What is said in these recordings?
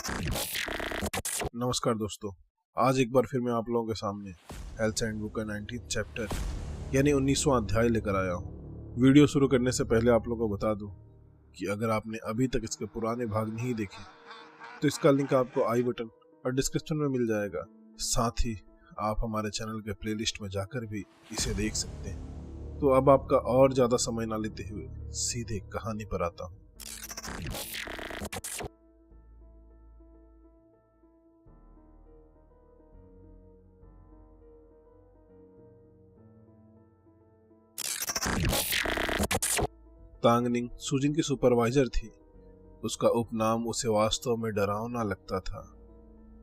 नमस्कार दोस्तों, आज एक बार फिर मैं आप लोगों के सामने हेल्थ हैंडबुक का 19th चैप्टर यानी 19वां अध्याय लेकर आया हूँ। वीडियो शुरू करने से पहले आप लोगों को बता दूँ कि अगर आपने अभी तक इसके पुराने भाग नहीं देखे तो इसका लिंक आपको आई बटन और डिस्क्रिप्शन में मिल जाएगा। साथ ही आप हमारे चैनल के प्लेलिस्ट में जाकर भी इसे देख सकते हैं। तो अब आपका और ज़्यादा समय ना लेते हुए सीधे कहानी पर आता हूँ। तांगनिंग सुजिन की सुपरवाइजर थी। उसका उपनाम उसे वास्तव में डरावना लगता था,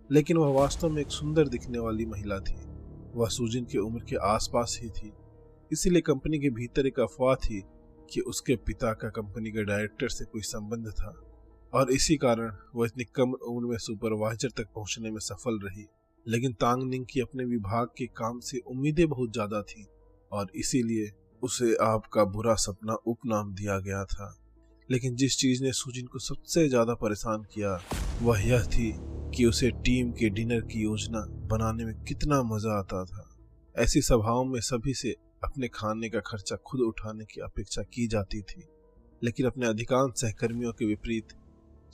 लेकिन वह वास्तव में एक सुंदर दिखने वाली महिला थी। वह सुजिन की उम्र के आसपास ही थी, इसीलिए कंपनी के भीतर एक अफवाह थी कि उसके पिता का कंपनी के डायरेक्टर से कोई संबंध था और इसी कारण वह इतनी कम उम्र में सुपरवाइजर तक पहुंचने में सफल रही। लेकिन तांगनिंग की अपने विभाग के काम से उम्मीदें बहुत ज्यादा थी और इसीलिए उसे आपका बुरा सपना उपनाम दिया गया था। लेकिन जिस चीज ने सुजिन को सबसे ज्यादा परेशान किया वह यह थी कि उसे टीम के डिनर की योजना बनाने में कितना मजा आता था। ऐसी सभाओं में सभी से अपने खाने का खर्चा खुद उठाने की अपेक्षा की जाती थी, लेकिन अपने अधिकांश सहकर्मियों के विपरीत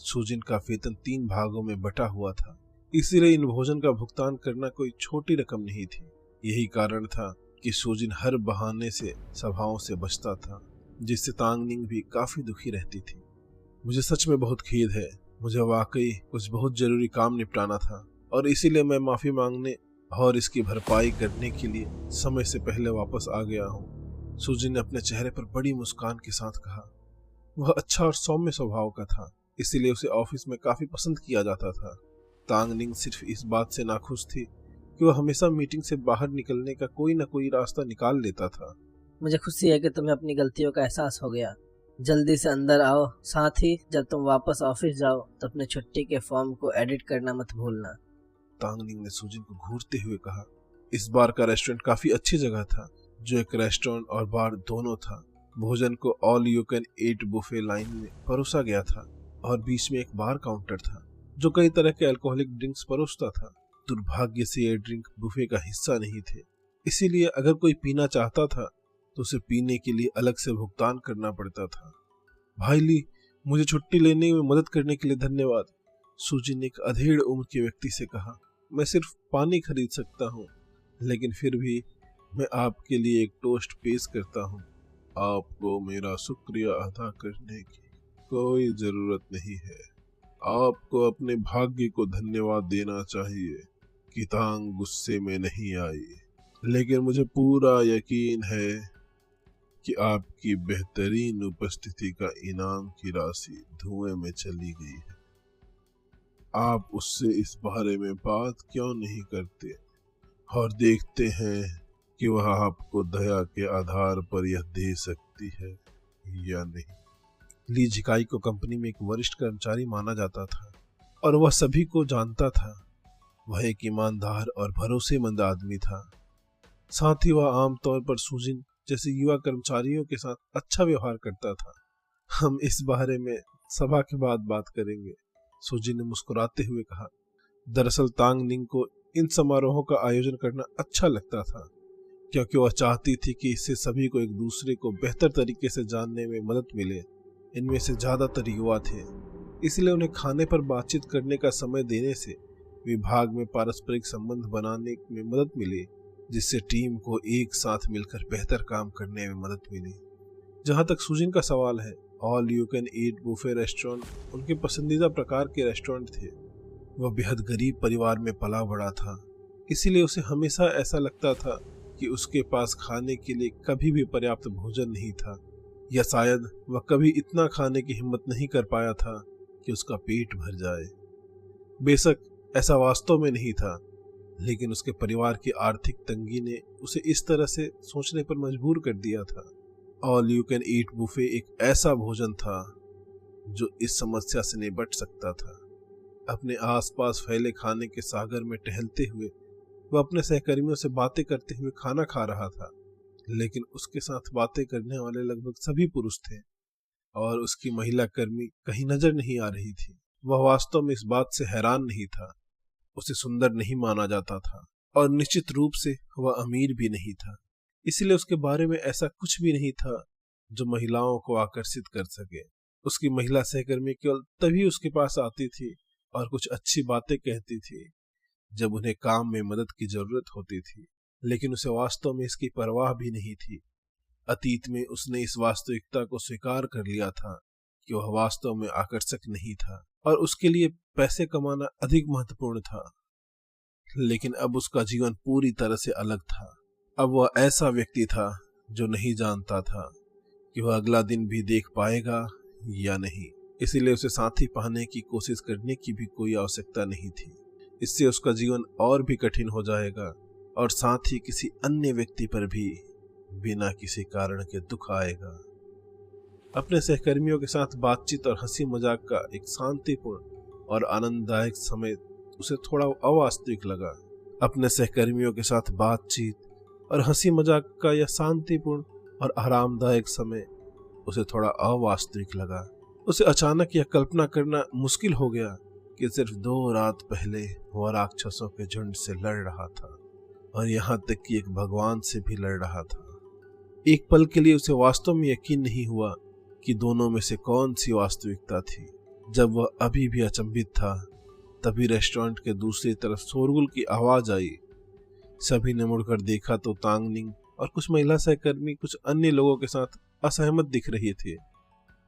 सुजिन का वेतन 3 भागों में बटा हुआ था। इसीलिए इन भोजन का भुगतान करना कोई छोटी रकम नहीं थी। यही कारण था कि सुजिन हर बहाने से सभाओं से बचता था, जिससे तांगनिंग भी काफी दुखी रहती थी। मुझे सच में बहुत खेद है, मुझे वाकई कुछ बहुत जरूरी काम निपटाना था और इसीलिए मैं माफी मांगने और इसकी भरपाई करने के लिए समय से पहले वापस आ गया हूँ। सुजिन ने अपने चेहरे पर बड़ी मुस्कान के साथ कहा। वह अच्छा और सौम्य स्वभाव का था, इसीलिए उसे ऑफिस में काफी पसंद किया जाता था। तांगनिंग सिर्फ इस बात से नाखुश थी कि वह हमेशा मीटिंग से बाहर निकलने का कोई ना कोई रास्ता निकाल लेता था। मुझे खुशी है कि तुम्हें अपनी गलतियों का एहसास हो गया। जल्दी से अंदर आओ। साथ ही जब तुम वापस ऑफिस जाओ तो अपने छुट्टी के फॉर्म को एडिट करना मत भूलना। तांगनिंग ने सुजिन को घूरते हुए कहा। इस बार का रेस्टोरेंट काफी अच्छी जगह था, जो एक रेस्टोरेंट और बार दोनों था। भोजन को all you can eat buffet line में परोसा गया था और बीच में एक बार काउंटर था जो कई तरह के अल्कोहलिक ड्रिंक्स परोसता था। दुर्भाग्य से ये ड्रिंक बुफे का हिस्सा नहीं थे, इसीलिए अगर कोई पीना चाहता था तो उसे पीने के लिए अलग से भुगतान करना पड़ता था। भाई ली, मुझे छुट्टी लेने में मदद करने के लिए धन्यवाद, सुजिन ने एक अधेड़ उम्र के व्यक्ति से कहा। मैं सिर्फ पानी खरीद सकता हूँ, लेकिन फिर भी मैं आपके लिए एक टोस्ट पेश करता हूँ। आपको मेरा शुक्रिया अदा करने की कोई जरूरत नहीं है। आपको अपने भाग्य को धन्यवाद देना चाहिए कि तांग गुस्से में नहीं आई, लेकिन मुझे पूरा यकीन है कि आपकी बेहतरीन उपस्थिति का इनाम की राशि धुएं में चली गई है। आप उससे इस बारे में बात क्यों नहीं करते और देखते हैं कि वह आपको दया के आधार पर यह दे सकती है या नहीं। ली जिकाई को कंपनी में एक वरिष्ठ कर्मचारी माना जाता था और वह सभी को जानता था। वह एक ईमानदार और भरोसेमंद आदमी था। साथ ही वह आमतौर पर सुजिन जैसे युवा कर्मचारियों के साथ अच्छा व्यवहार करता था। हम इस बारे में सभा के बाद बात करेंगे, सुजिन ने मुस्कुराते हुए कहा। दरअसल तांगनिंग को इन समारोहों का आयोजन करना अच्छा लगता था, क्योंकि वह चाहती थी कि इससे सभी को एक दूसरे को बेहतर तरीके से जानने में मदद मिले। इनमें से ज्यादातर युवा थे, इसलिए उन्हें खाने पर बातचीत करने का समय देने से विभाग में पारस्परिक संबंध बनाने में मदद मिली, जिससे टीम को एक साथ मिलकर बेहतर काम करने में मदद मिली। जहां तक सुजिन का सवाल है, all you can eat buffet restaurant उनके पसंदीदा प्रकार के रेस्टोरेंट थे। वह बेहद गरीब परिवार में पला बड़ा था, इसीलिए उसे हमेशा ऐसा लगता था कि उसके पास खाने के लिए कभी भी पर्याप्त भोजन नहीं था, या शायद वह कभी इतना खाने की हिम्मत नहीं कर पाया था कि उसका पेट भर जाए। बेशक ऐसा वास्तव में नहीं था, लेकिन उसके परिवार की आर्थिक तंगी ने उसे इस तरह से सोचने पर मजबूर कर दिया था। All you can eat buffet एक ऐसा भोजन था जो इस समस्या से निपट सकता था। अपने आसपास फैले खाने के सागर में टहलते हुए वह अपने सहकर्मियों से बातें करते हुए खाना खा रहा था, लेकिन उसके साथ बातें करने वाले लगभग सभी पुरुष थे और उसकी महिला कर्मी कहीं नजर नहीं आ रही थी। वह वास्तव में इस बात से हैरान नहीं था। उसे सुंदर नहीं माना जाता था और निश्चित रूप से वह अमीर भी नहीं था, इसलिए उसके बारे में ऐसा कुछ भी नहीं था जो महिलाओं को आकर्षित कर सके। उसकी महिला सहकर्मी केवल तभी उसके पास आती थी और कुछ अच्छी बातें कहती थी जब उन्हें काम में मदद की जरूरत होती थी, लेकिन उसे वास्तव में इसकी परवाह भी नहीं थी। अतीत में उसने इस वास्तविकता को स्वीकार कर लिया था कि वह वास्तव में आकर्षक नहीं था और उसके लिए पैसे कमाना अधिक महत्वपूर्ण था। लेकिन अब उसका जीवन पूरी तरह से अलग था। अब वह ऐसा व्यक्ति था जो नहीं जानता था कि वह अगला दिन भी देख पाएगा या नहीं, इसीलिए उसे साथी पाने की कोशिश करने की भी कोई आवश्यकता नहीं थी। इससे उसका जीवन और भी कठिन हो जाएगा और साथ ही किसी अन्य व्यक्ति पर भी बिना किसी कारण के दुख आएगा। अपने सहकर्मियों के साथ बातचीत और हंसी मजाक का एक शांतिपूर्ण और आनंददायक समय उसे थोड़ा अवास्तविक लगा। अपने सहकर्मियों के साथ बातचीत और हंसी मजाक का यह शांतिपूर्ण और आरामदायक समय उसे थोड़ा अवास्तविक लगा। उसे अचानक यह कल्पना करना मुश्किल हो गया कि सिर्फ 2 रात पहले वह राक्षसों के झुंड से लड़ रहा था और यहाँ तक कि एक भगवान से भी लड़ रहा था। एक पल के लिए उसे वास्तव में यकीन नहीं हुआ कि दोनों में से कौन सी वास्तविकता थी। जब वह अभी भी अचंभित था, तभी रेस्टोरेंट के दूसरी तरफ शोरगुल की आवाज आई। सभी ने मुड़कर देखा तो तांगनिंग और कुछ महिला सहकर्मी कुछ अन्य लोगों के साथ असहमत दिख रही थी।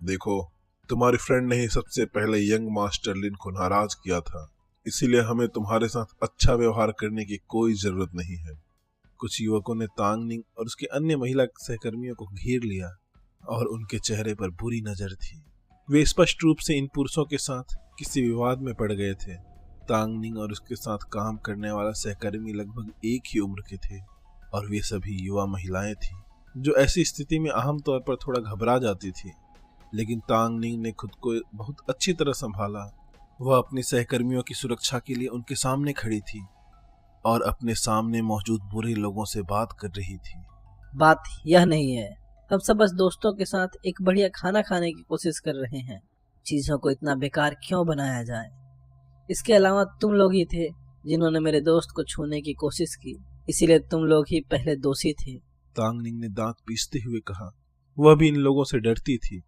देखो, तुम्हारी फ्रेंड ने ही सबसे पहले यंग मास्टर लिन को नाराज किया था, इसीलिए हमें तुम्हारे साथ अच्छा व्यवहार करने की कोई जरूरत नहीं है। कुछ युवकों ने तांगनिंग और उसके अन्य महिला सहकर्मियों को घेर लिया और उनके चेहरे पर बुरी नजर थी। वे स्पष्ट रूप से इन पुरुषों के साथ किसी विवाद में पड़ गए थे। तांगनिंग और उसके साथ काम करने वाला सहकर्मी लगभग एक ही उम्र के थे और वे सभी युवा महिलाएं थी जो ऐसी स्थिति में आमतौर पर थोड़ा घबरा जाती थी। लेकिन तांगनिंग ने खुद को बहुत अच्छी तरह संभाला। वह अपनी सहकर्मियों की सुरक्षा के लिए उनके सामने खड़ी थी और अपने सामने मौजूद बुरे लोगों से बात कर रही थी। बात यह नहीं है, हम सब बस दोस्तों के साथ एक बढ़िया खाना खाने की कोशिश कर रहे हैं। चीजों को इतना बेकार क्यों बनाया जाए? इसके अलावा तुम लोग ही थे जिन्होंने मेरे दोस्त को छूने की कोशिश की, इसीलिए तुम लोग ही पहले दोषी थे। तांगनिंग ने दांत पीसते हुए कहा। वह भी इन लोगों से डरती थी,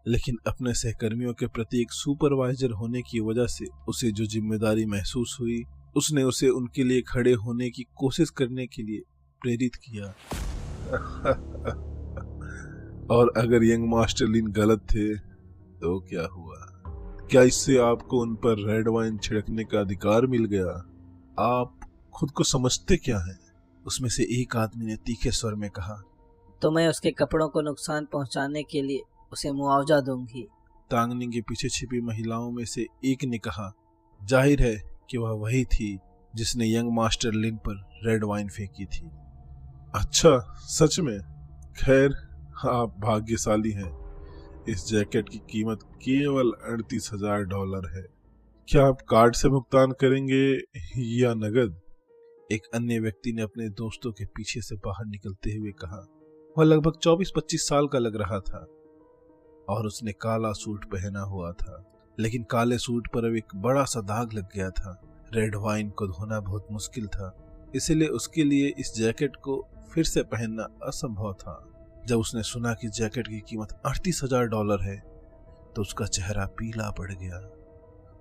लेकिन अपने सहकर्मियों के प्रति एक सुपरवाइजर होने की वजह से उसे जो जिम्मेदारी महसूस हुई, उसने उसे उनके लिए खड़े होने की कोशिश करने के लिए प्रेरित किया। और अगर यंग मास्टर लिन गलत थे तो क्या हुआ? क्या इससे आपको उन पर रेड वाइन छिड़कने का अधिकार मिल गया? आप खुद को समझते क्या हैं? उसमें से एक आदमी ने तीखे स्वर में कहा। तो मैं उसके कपड़ों को नुकसान पहुंचाने के लिए उसे मुआवजा दूंगी। तांगनिंग के पीछे छिपी महिलाओं में से एक ने कहा। जाहिर है कि वह वही थी जिसने यंग मास्टर लिन पर रेड वाइन फेंकी थी। अच्छा, सच में? खैर, आप भाग्यशाली हैं। इस जैकेट की कीमत केवल $38,000 है। क्या आप कार्ड से भुगतान करेंगे या नगद? एक अन्य व्यक्ति ने अपने दोस्तों के पीछे से बाहर निकलते हुए कहा। वह लगभग 24-25 साल का लग रहा था और उसने काला सूट पहना हुआ था, लेकिन काले सूट पर अब एक बड़ा सा दाग लग गया था। रेड वाइन को धोना बहुत मुश्किल था, इसलिए उसके लिए इस जैकेट को फिर से पहनना असंभव था। जब उसने सुना कि जैकेट की कीमत $38,000 है तो उसका चेहरा पीला पड़ गया।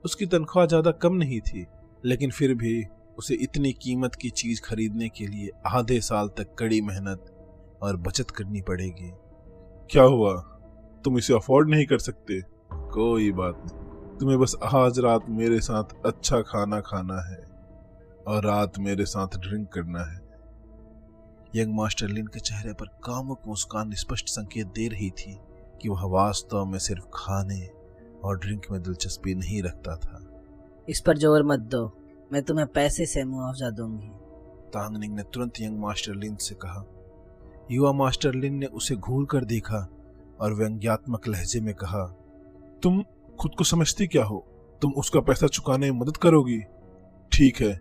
उसकी तनख्वाह ज्यादा कम नहीं थी, लेकिन फिर भी उसे इतनी कीमत की चीज खरीदने के लिए आधे साल तक कड़ी मेहनत और बचत करनी पड़ेगी। क्या हुआ? तुम इसे अफोर्ड नहीं कर सकते? कोई बात नहीं, तुम्हें बस आज रात मेरे साथ अच्छा खाना खाना है और रात मेरे साथ ड्रिंक करना है। यंग मास्टर लिन के चेहरे पर कामुक मुस्कान स्पष्ट संकेत दे रही थी कि वह वास्तव में सिर्फ खाने और ड्रिंक में दिलचस्पी नहीं रखता था। इस पर जोर मत दो, मैं तुम्हें पैसे से मुआवजा दूंगी। तांगनिंग ने तुरंत यंग मास्टर लिन से कहा। युवा मास्टर लिन ने उसे घूर कर देखा और व्यंग्यात्मक लहजे में कहा, तुम खुद को समझती क्या हो? तुम उसका पैसा चुकाने में मदद करोगी? ठीक है,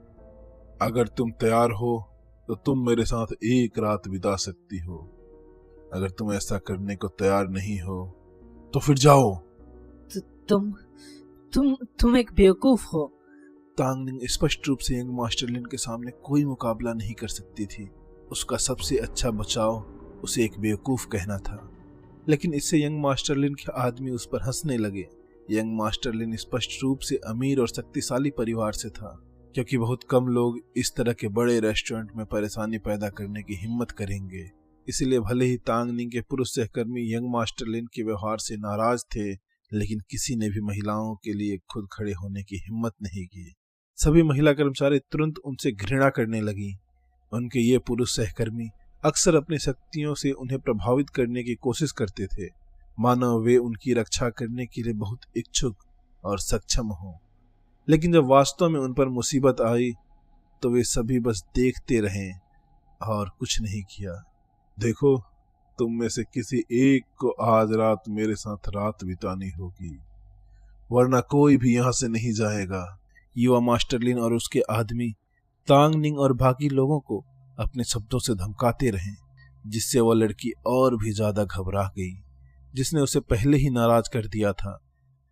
अगर तुम तैयार हो तो तुम मेरे साथ एक रात बिता सकती हो। अगर तुम ऐसा करने को तैयार नहीं हो तो फिर जाओ। तुम एक बेवकूफ हो। तांगनिंग स्पष्ट रूप से यंग मास्टर लिन के सामने कोई मुकाबला नहीं कर सकती थी। उसका सबसे अच्छा बचाव उसे एक बेवकूफ कहना था, लेकिन इससे यंग मास्टर लिन के आदमी उस पर हंसने लगे। यंग मास्टर लिन स्पष्ट रूप से अमीर और शक्तिशाली परिवार से था, क्योंकि बहुत कम लोग इस तरह के बड़े रेस्टोरेंट में परेशानी पैदा करने की हिम्मत करेंगे। इसलिए भले ही तांगनिंग के पुरुष सहकर्मी यंग मास्टर लिन के व्यवहार से नाराज थे, लेकिन किसी ने भी महिलाओं के लिए खुद खड़े होने की हिम्मत नहीं की। सभी महिला कर्मचारी तुरंत उनसे घृणा करने लगी। उनके ये पुरुष सहकर्मी अक्सर अपनी शक्तियों से उन्हें प्रभावित करने की कोशिश करते थे, मानो वे उनकी रक्षा करने के लिए बहुत इच्छुक और सक्षम हों। लेकिन जब वास्तव में उन पर मुसीबत आई तो वे सभी बस देखते रहे और कुछ नहीं किया। देखो, तुम में से किसी एक को आज रात मेरे साथ रात बितानी होगी, वरना कोई भी यहाँ से नहीं जाएगा। युवा मास्टर लिन और उसके आदमी तांगनिंग और बाकी लोगों को अपने शब्दों से धमकाते रहे, जिससे वह लड़की और भी ज्यादा घबरा गई, जिसने उसे पहले ही नाराज कर दिया था।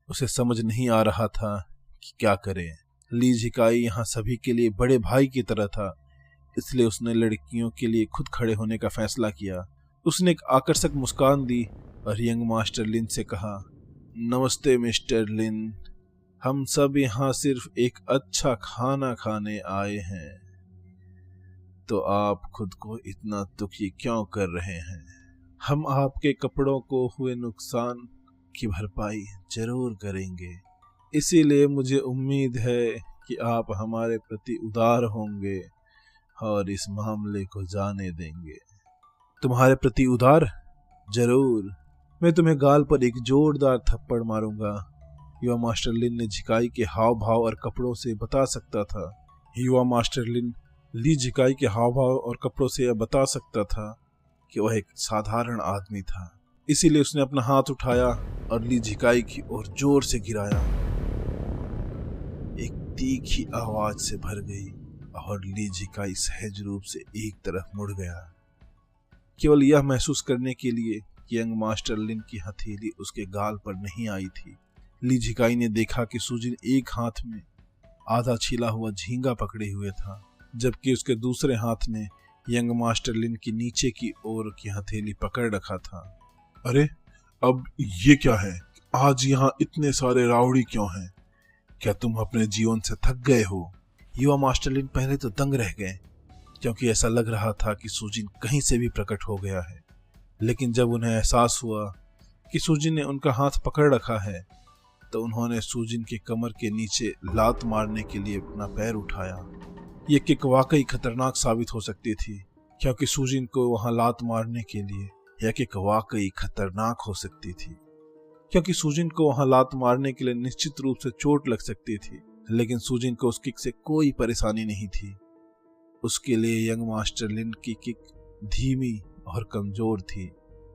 उसे समझ नहीं आ रहा था कि क्या करे। ली झिकाई यहाँ सभी के लिए बड़े भाई की तरह था, इसलिए उसने लड़कियों के लिए खुद खड़े होने का फैसला किया। उसने एक आकर्षक मुस्कान दी और यंग मास्टर लिन से कहा, नमस्ते मिस्टर लिन, हम सब यहाँ सिर्फ एक अच्छा खाना खाने आए हैं, तो आप खुद को इतना दुखी क्यों कर रहे हैं? हम आपके कपड़ों को हुए नुकसान की भरपाई जरूर करेंगे, इसीलिए मुझे उम्मीद है कि आप हमारे प्रति उदार होंगे और इस मामले को जाने देंगे। तुम्हारे प्रति उदार? जरूर, मैं तुम्हें गाल पर एक जोरदार थप्पड़ मारूंगा। युवा मास्टर लिन ने झिकाई के हाव भाव और कपड़ों से बता सकता था। युवा मास्टर लिन ली झिकाई के हाव भाव और कपड़ों से यह बता सकता था कि वह एक साधारण आदमी था। इसीलिए उसने अपना हाथ उठाया और ली झिकाई की ओर जोर से गिराया। एक तीखी आवाज से भर गई और ली झिकाई सहज रूप से एक तरफ मुड़ गया, केवल यह महसूस करने के लिए कि यंग मास्टर लिन की हथेली उसके गाल पर नहीं आई थी। ली झिकाई ने देखा कि सुजिन एक हाथ में आधा छिला हुआ झींगा पकड़े हुए था, जबकि उसके दूसरे हाथ ने यंग मास्टर लिन की नीचे की ओर की हथेली पकड़ रखा था। अरे, अब ये क्या है? आज यहाँ इतने सारे रावड़ी क्यों हैं? क्या तुम अपने जीवन से थक गए हो? युवा मास्टर लिन पहले तो दंग रह गए, क्योंकि ऐसा लग रहा था कि सुजिन कहीं से भी प्रकट हो गया है। लेकिन जब उन्हें एहसास हुआ कि सुजिन ने उनका हाथ पकड़ रखा है, तो उन्होंने सुजिन के कमर के नीचे लात मारने के लिए अपना पैर उठाया। ये किक वाकई खतरनाक साबित हो सकती थी, क्योंकि सुजिन को वहां लात मारने के लिए यह किक वाकई खतरनाक हो सकती थी, क्योंकि सुजिन को वहां लात मारने के लिए निश्चित रूप से चोट लग सकती थी। लेकिन सुजिन को उस किक से कोई परेशानी नहीं थी। उसके लिए यंग मास्टर लिन की किक धीमी और कमजोर थी,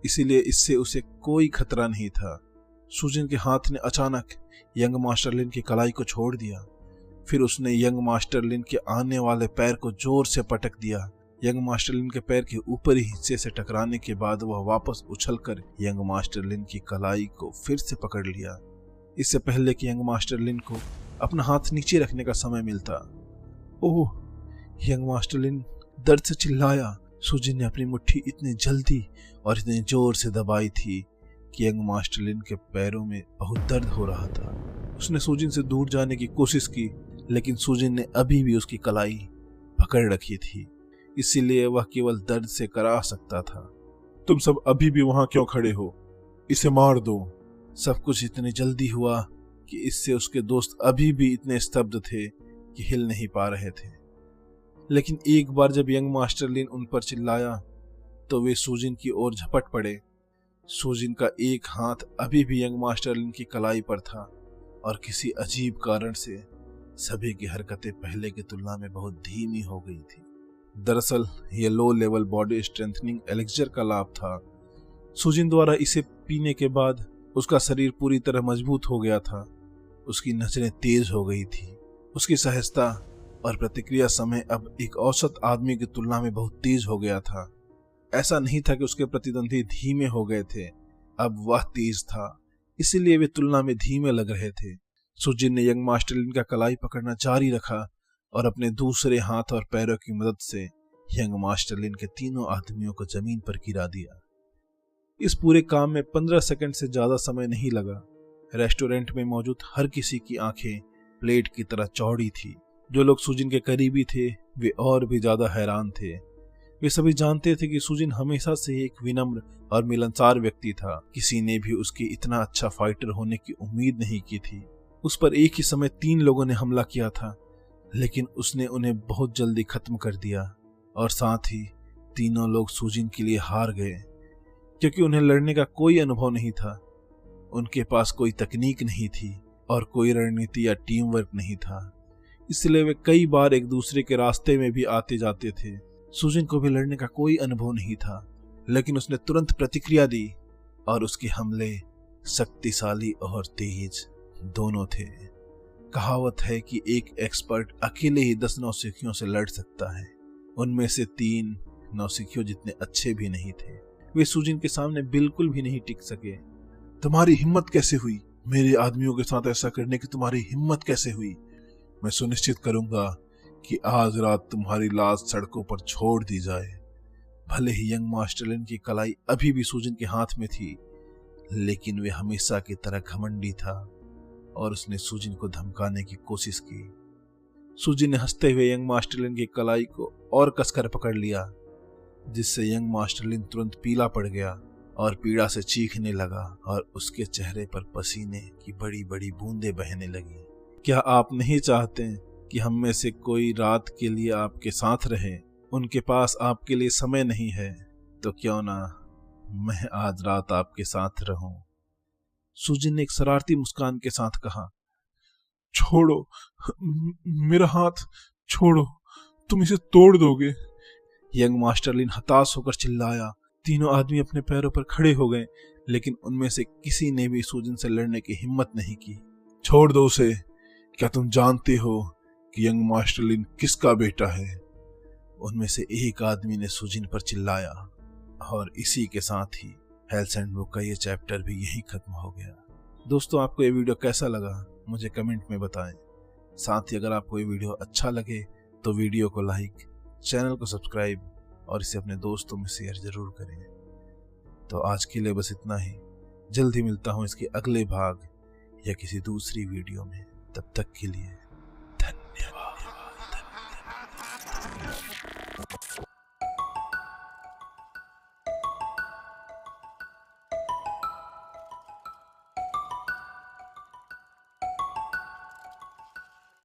इसीलिए इससे उसे कोई खतरा नहीं था। सुजिन के हाथ ने अचानक यंग मास्टर लिन की कलाई को छोड़ दिया। फिर उसने यंग मास्टर लिन के आने वाले पैर को जोर से पटक दिया। यंग मास्टर लिन के पैर के ऊपरी हिस्से से टकराने के बाद वह वापस उछलकर यंग मास्टर लिन की कलाई को फिर से पकड़ लिया, इससे पहले कि यंग मास्टर लिन को अपना हाथ नीचे रखने का समय मिलता। ओह! यंग मास्टर लिन दर्द से चिल्लाया। सुजिन ने अपनी मुट्ठी इतनी जल्दी और इतने जोर से दबाई थी कि यंग मास्टर लिन के पैरों में बहुत दर्द हो रहा था। उसने सुजिन से दूर जाने की कोशिश की, लेकिन सुजिन ने अभी भी उसकी कलाई पकड़ रखी थी, इसीलिए वह केवल दर्द से करा सकता था। तुम सब अभी भी वहां क्यों खड़े हो? इसे मार दो। सब कुछ इतनी जल्दी हुआ कि इससे उसके दोस्त अभी भी इतने स्तब्ध थे कि हिल नहीं पा रहे थे। लेकिन एक बार जब यंग मास्टर लिन उन पर चिल्लाया तो वे सुजिन की ओर झपट पड़े। सुजिन का एक हाथ अभी भी यंग मास्टर लिन की कलाई पर था और किसी अजीब कारण से सभी की हरकतें पहले की तुलना में बहुत धीमी हो गई थी। दरअसल यह low level body strengthening elixir का लाभ था। सुजिन द्वारा इसे पीने के बाद उसका शरीर पूरी तरह मजबूत हो गया था। उसकी नजरें तेज हो गई थी। उसकी सहजता और प्रतिक्रिया समय अब एक औसत आदमी की तुलना में बहुत तेज हो गया था। ऐसा नहीं था कि उसके प्रतिद्वंदी धीमे हो गए थे, अब वह तेज था, इसीलिए वे तुलना में धीमे लग रहे थे। सुजिन ने यंग मास्टर लिन का कलाई पकड़ना जारी रखा और अपने दूसरे हाथ और पैरों की मदद से यंग मास्टर लिन के तीनों आदमियों को जमीन पर गिरा दिया। इस पूरे काम में 15 सेकंड से ज्यादा समय नहीं लगा। रेस्टोरेंट में मौजूद हर किसी की आंखें प्लेट की तरह चौड़ी थी। जो लोग सुजिन के करीबी थे वे और भी ज्यादा हैरान थे। वे सभी जानते थे कि सुजिन हमेशा से ही एक विनम्र और मिलनसार व्यक्ति था। किसी ने भी उसके इतना अच्छा फाइटर होने की उम्मीद नहीं की थी। उस पर एक ही समय 3 लोगों ने हमला किया था, लेकिन उसने उन्हें बहुत जल्दी खत्म कर दिया और साथ ही तीनों लोग सुजिन के लिए हार गए, क्योंकि उन्हें लड़ने का कोई अनुभव नहीं था। उनके पास कोई तकनीक नहीं थी और कोई रणनीति या टीम वर्क नहीं था, इसलिए वे कई बार एक दूसरे के रास्ते में भी आते जाते थे। सुजिन को भी लड़ने का कोई अनुभव नहीं था, लेकिन उसने तुरंत प्रतिक्रिया दी और उसके हमले शक्तिशाली और तेज दोनों थे। कहावत है कि एक एक्सपर्ट अकेले ही 10 नौसिखियों से लड़ सकता है। उनमें से 3 नौसिखियों जितने अच्छे भी नहीं थे। वे सुजिन के सामने बिल्कुल भी नहीं टिक सके। तुम्हारी हिम्मत कैसे हुई? मेरे आदमियों के साथ ऐसा करने की तुम्हारी हिम्मत कैसे हुई? मैं सुनिश्चित करूंगा कि आज रात तुम्हारी लाश सड़कों पर छोड़ दी जाए। भले ही यंग मास्टर लिन की कलाई अभी भी सुजिन के हाथ में थी, लेकिन वे हमेशा की तरह घमंडी था और उसने सुजिन को धमकाने की कोशिश की। सुजिन ने हंसते हुए यंग मास्टर लिन की कलाई को और कसकर पकड़ लिया, जिससे यंग मास्टर लिन तुरंत पीला पड़ गया और पीड़ा से चीखने लगा और उसके चेहरे पर पसीने की बड़ी बड़ी बूंदें बहने लगी। क्या आप नहीं चाहते कि हम में से कोई रात के लिए आपके साथ रहे? उनके पास आपके लिए समय नहीं है, तो क्यों ना मैं आज रात आपके साथ रहूं? सुजिन ने एक शरारती मुस्कान के साथ कहा। छोड़ो, मेरा हाथ छोड़ो, तुम इसे तोड़ दोगे। यंग मास्टर लिन हताश होकर चिल्लाया। तीनों आदमी अपने पैरों पर खड़े हो गए, लेकिन उनमें से किसी ने भी सुजिन से लड़ने की हिम्मत नहीं की। छोड़ दो उसे। क्या तुम जानते हो कि यंग मास्टर लिन किसका बेटा है? उनमें से एक आदमी ने सुजिन पर चिल्लाया और इसी के साथ ही हेल्स एंड बुक का ये चैप्टर भी यही खत्म हो गया। दोस्तों, आपको ये वीडियो कैसा लगा मुझे कमेंट में बताएं। साथ ही अगर आपको ये वीडियो अच्छा लगे तो वीडियो को लाइक, चैनल को सब्सक्राइब और इसे अपने दोस्तों में शेयर जरूर करें। तो आज के लिए बस इतना ही। जल्द ही मिलता हूँ इसके अगले भाग या किसी दूसरी वीडियो में। तब तक के लिए